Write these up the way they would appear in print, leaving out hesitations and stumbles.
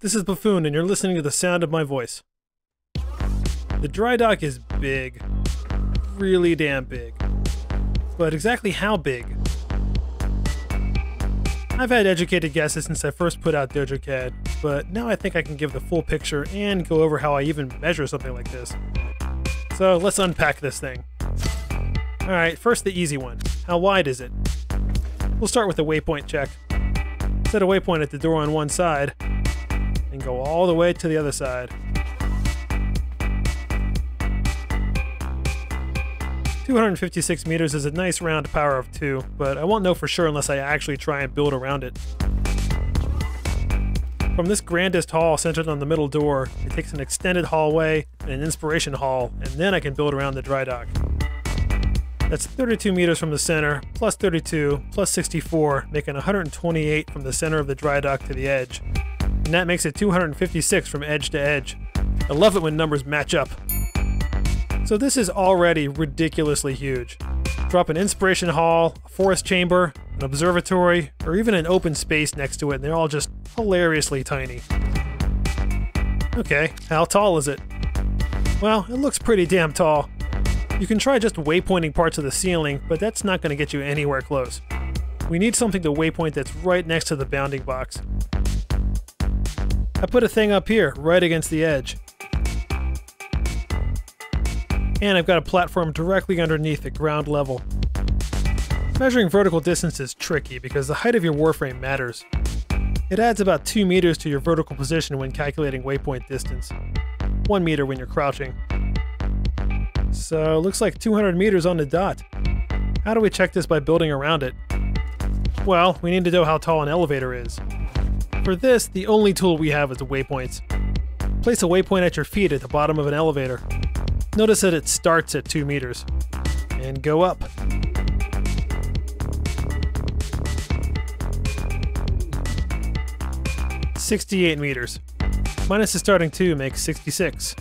this is Buffoon, and you're listening to the sound of my voice. The dry dock is big. Really damn big. But exactly how big? I've had educated guesses since I first put out DojoCAD, but now I think I can give the full picture and go over how I even measure something like this. So let's unpack this thing. Alright, first the easy one. How wide is it? We'll start with a waypoint check. Set a waypoint at the door on one side, and go all the way to the other side. 256 meters is a nice round power of 2, but I won't know for sure unless I actually try and build around it. From this grandest hall centered on the middle door, it takes an extended hallway and an inspiration hall, and then I can build around the dry dock. That's 32 meters from the center, plus 32, plus 64, making 128 from the center of the dry dock to the edge. And that makes it 256 from edge to edge. I love it when numbers match up. So this is already ridiculously huge. Drop an inspiration hall, a forest chamber, an observatory, or even an open space next to it, and they're all just hilariously tiny. Okay, how tall is it? Well, it looks pretty damn tall. You can try just waypointing parts of the ceiling, but that's not going to get you anywhere close. We need something to waypoint that's right next to the bounding box. I put a thing up here, right against the edge. And I've got a platform directly underneath at ground level. Measuring vertical distance is tricky because the height of your warframe matters. It adds about 2 meters to your vertical position when calculating waypoint distance. 1 meter when you're crouching. So, looks like 200 meters on the dot. How do we check this by building around it? Well, we need to know how tall an elevator is. For this, the only tool we have is waypoints. Place a waypoint at your feet at the bottom of an elevator. Notice that it starts at 2 meters. And go up. $68 meters. Minus the starting 2 makes 66.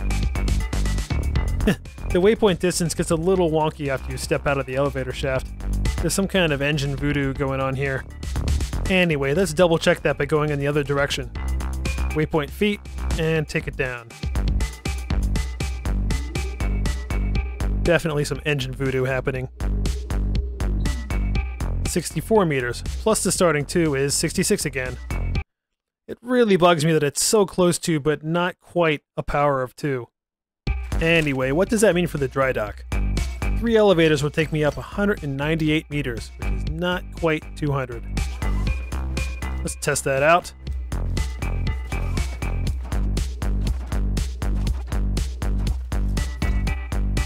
The waypoint distance gets a little wonky after you step out of the elevator shaft. There's some kind of engine voodoo going on here. Anyway, let's double check that by going in the other direction. Waypoint feet, and take it down. Definitely some engine voodoo happening. 64 meters, plus the starting 2 is 66 again. It really bugs me that it's so close to, but not quite, a power of 2. Anyway, what does that mean for the dry dock? 3 elevators will take me up 198 meters, which is not quite 200. Let's test that out.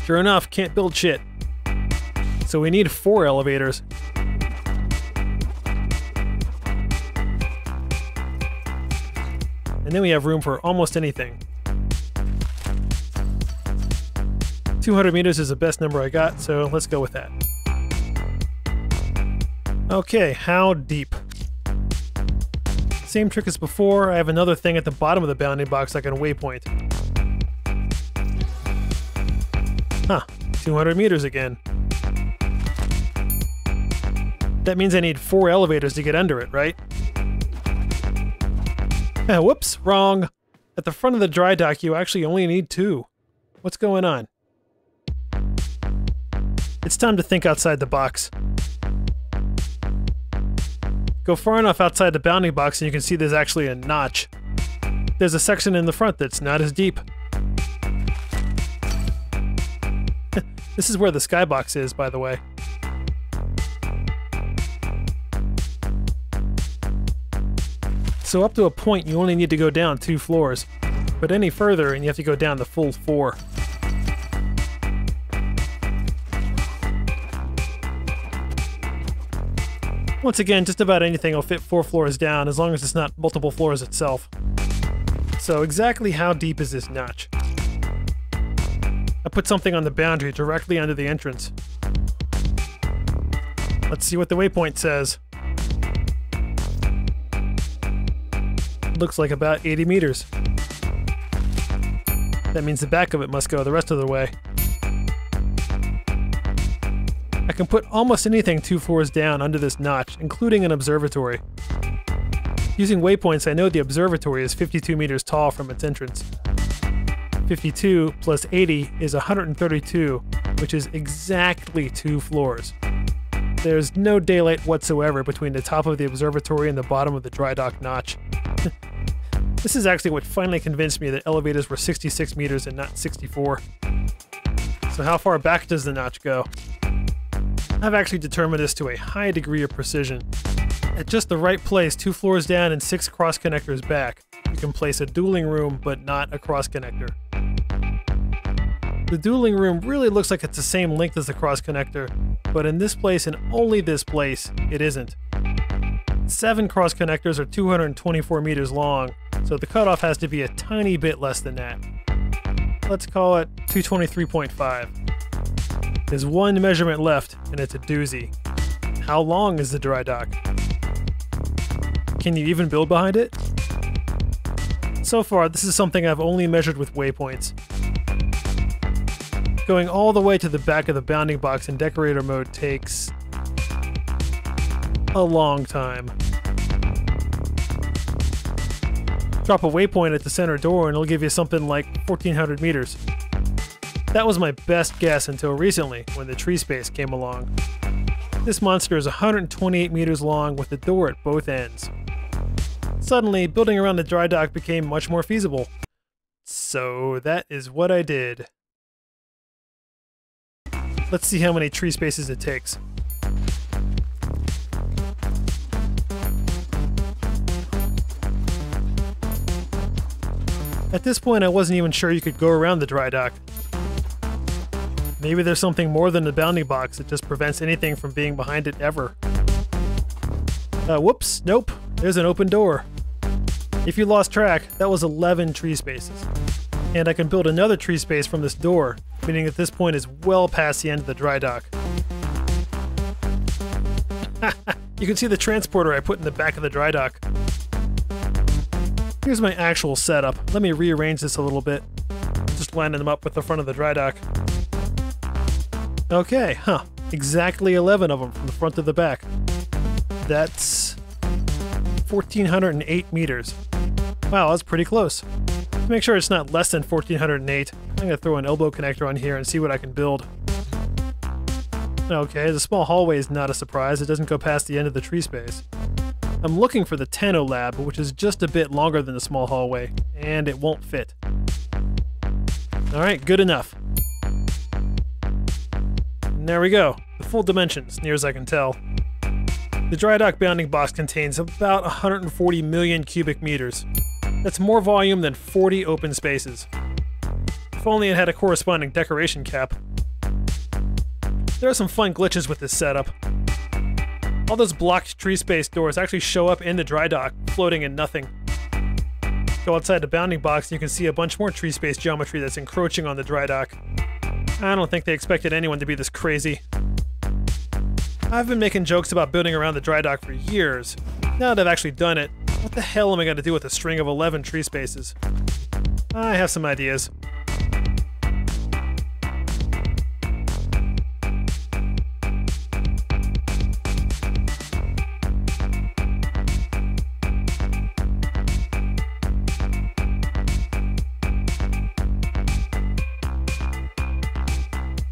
Sure enough, can't build shit. So we need 4 elevators. And then we have room for almost anything. 200 meters is the best number I got, so let's go with that. Okay, how deep? Same trick as before, I have another thing at the bottom of the bounding box I can waypoint. Huh, 200 meters again. That means I need 4 elevators to get under it, right? Whoops, wrong. At the front of the dry dock, you actually only need 2. What's going on? It's time to think outside the box. Go far enough outside the bounding box and you can see there's actually a notch. There's a section in the front that's not as deep. This is where the skybox is, by the way. So up to a point you only need to go down 2 floors, but any further and you have to go down the full 4. Once again, just about anything will fit 4 floors down as long as it's not multiple floors itself. So exactly how deep is this notch? I put something on the boundary directly under the entrance. Let's see what the waypoint says. Looks like about 80 meters. That means the back of it must go the rest of the way. I can put almost anything 2 floors down under this notch, including an observatory. Using waypoints, I know the observatory is 52 meters tall from its entrance. 52 plus 80 is 132, which is exactly 2 floors. There's no daylight whatsoever between the top of the observatory and the bottom of the dry dock notch. This is actually what finally convinced me that elevators were 66 meters and not 64. So how far back does the notch go? I've actually determined this to a high degree of precision. At just the right place, 2 floors down and 6 cross connectors back, you can place a dueling room but not a cross connector. The dueling room really looks like it's the same length as the cross connector, but in this place and only this place, it isn't. 7 cross connectors are 224 meters long, so the cutoff has to be a tiny bit less than that. Let's call it 223.5. There's one measurement left, and it's a doozy. How long is the dry dock? Can you even build behind it? So far, this is something I've only measured with waypoints. Going all the way to the back of the bounding box in decorator mode takes a long time. Drop a waypoint at the center door and it'll give you something like 1400 meters. That was my best guess until recently, when the tree space came along. This monster is 128 meters long with a door at both ends. Suddenly, building around the dry dock became much more feasible. So that is what I did. Let's see how many tree spaces it takes. At this point, I wasn't even sure you could go around the dry dock. Maybe there's something more than the bounding box that just prevents anything from being behind it ever. Whoops, nope, there's an open door. If you lost track, that was 11 tree spaces. And I can build another tree space from this door, meaning that this point is well past the end of the dry dock. You can see the transporter I put in the back of the dry dock. Here's my actual setup. Let me rearrange this a little bit. Just lining them up with the front of the dry dock. Okay, exactly 11 of them from the front to the back. That's 1,408 meters. Wow, that's pretty close. To make sure it's not less than 1,408, I'm going to throw an elbow connector on here and see what I can build. Okay, the small hallway is not a surprise. It doesn't go past the end of the tree space. I'm looking for the Tenno lab, which is just a bit longer than the small hallway, and it won't fit. Alright, good enough. And there we go, the full dimensions, near as I can tell. The dry dock bounding box contains about 140 million cubic meters. That's more volume than 40 open spaces. If only it had a corresponding decoration cap. There are some fun glitches with this setup. All those blocked tree space doors actually show up in the dry dock, floating in nothing. Go outside the bounding box and you can see a bunch more tree space geometry that's encroaching on the dry dock. I don't think they expected anyone to be this crazy. I've been making jokes about building around the dry dock for years. Now that I've actually done it, what the hell am I going to do with a string of 11 tree spaces? I have some ideas.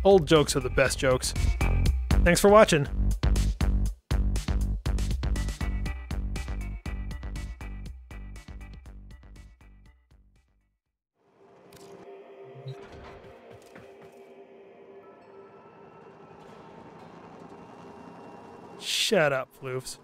Old jokes are the best jokes. Thanks for watching. Shut up, floofs.